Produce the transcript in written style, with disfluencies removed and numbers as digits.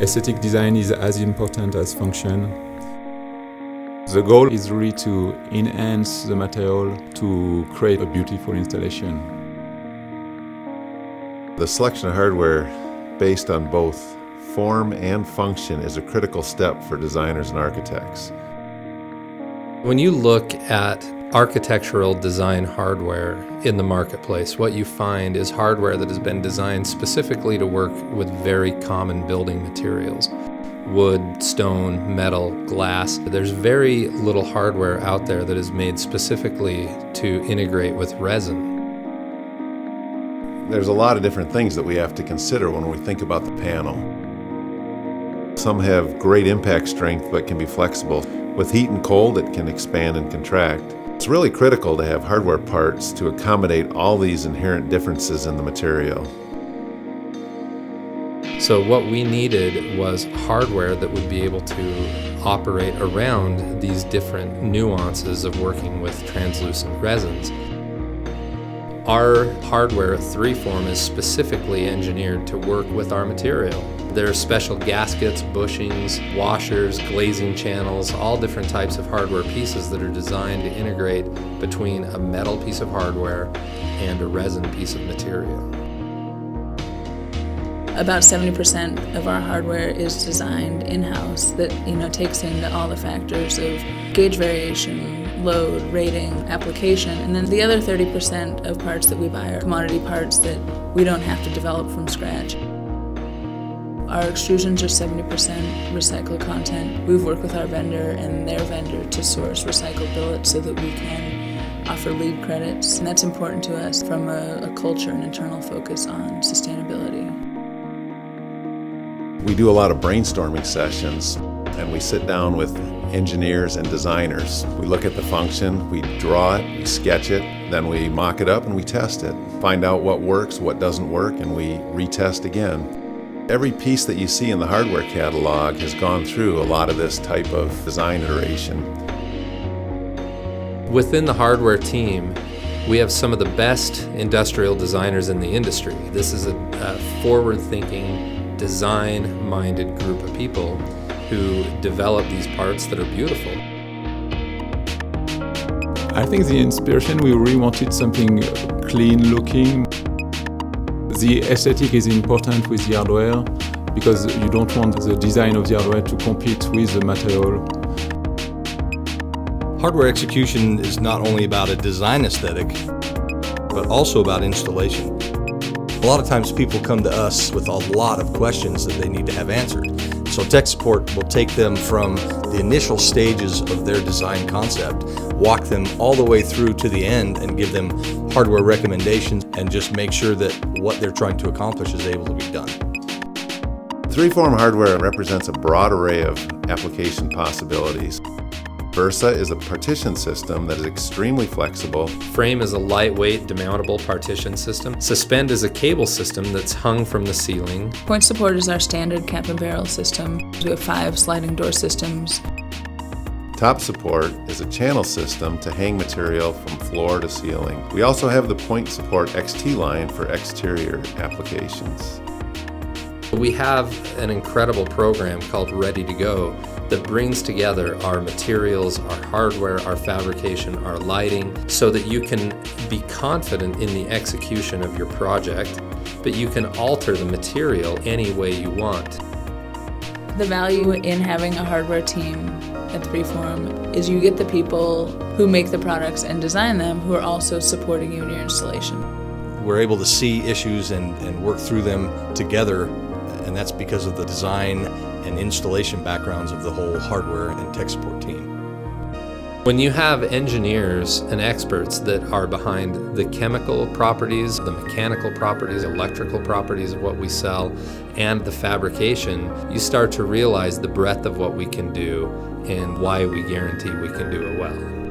Aesthetic design is as important as function. The goal is really to enhance the material to create a beautiful installation. The selection of hardware based on both form and function is a critical step for designers and architects. When you look at architectural design hardware in the marketplace, what you find is hardware that has been designed specifically to work with very common building materials. Wood, stone, metal, glass. There's very little hardware out there that is made specifically to integrate with resin. There's a lot of different things that we have to consider when we think about the panel. Some have great impact strength but can be flexible. With heat and cold, it can expand and contract. It's really critical to have hardware parts to accommodate all these inherent differences in the material. So what we needed was hardware that would be able to operate around these different nuances of working with translucent resins. Our hardware at 3Form is specifically engineered to work with our material. There are special gaskets, bushings, washers, glazing channels, all different types of hardware pieces that are designed to integrate between a metal piece of hardware and a resin piece of material. About 70% of our hardware is designed in-house that takes into all the factors of gauge variation, load, rating, application, and then the other 30% of parts that we buy are commodity parts that we don't have to develop from scratch. Our extrusions are 70% recycled content. We've worked with our vendor and their vendor to source recycled billets so that we can offer LEED credits, and that's important to us from a culture and internal focus on sustainability. We do a lot of brainstorming sessions, and we sit down with engineers and designers. We look at the function, we draw it, we sketch it, then we mock it up and we test it. Find out what works, what doesn't work, and we retest again. Every piece that you see in the hardware catalog has gone through a lot of this type of design iteration. Within the hardware team, we have some of the best industrial designers in the industry. This is a forward-thinking, design-minded group of people who develop these parts that are beautiful. I think the inspiration, we really wanted something clean looking. The aesthetic is important with the hardware because you don't want the design of the hardware to compete with the material. Hardware execution is not only about a design aesthetic, but also about installation. A lot of times people come to us with a lot of questions that they need to have answered. So tech support will take them from the initial stages of their design concept, walk them all the way through to the end and give them hardware recommendations and just make sure that what they're trying to accomplish is able to be done. 3Form hardware represents a broad array of application possibilities. Versa is a partition system that is extremely flexible. Frame is a lightweight, demountable partition system. Suspend is a cable system that's hung from the ceiling. Point support is our standard cap and barrel system. We have 5 sliding door systems. Top support is a channel system to hang material from floor to ceiling. We also have the point support XT line for exterior applications. We have an incredible program called Ready to Go that brings together our materials, our hardware, our fabrication, our lighting, so that you can be confident in the execution of your project, but you can alter the material any way you want. The value in having a hardware team at 3Form is you get the people who make the products and design them who are also supporting you in your installation. We're able to see issues and work through them together, and that's because of the design and installation backgrounds of the whole hardware and tech support team. When you have engineers and experts that are behind the chemical properties, the mechanical properties, electrical properties of what we sell, and the fabrication, you start to realize the breadth of what we can do and why we guarantee we can do it well.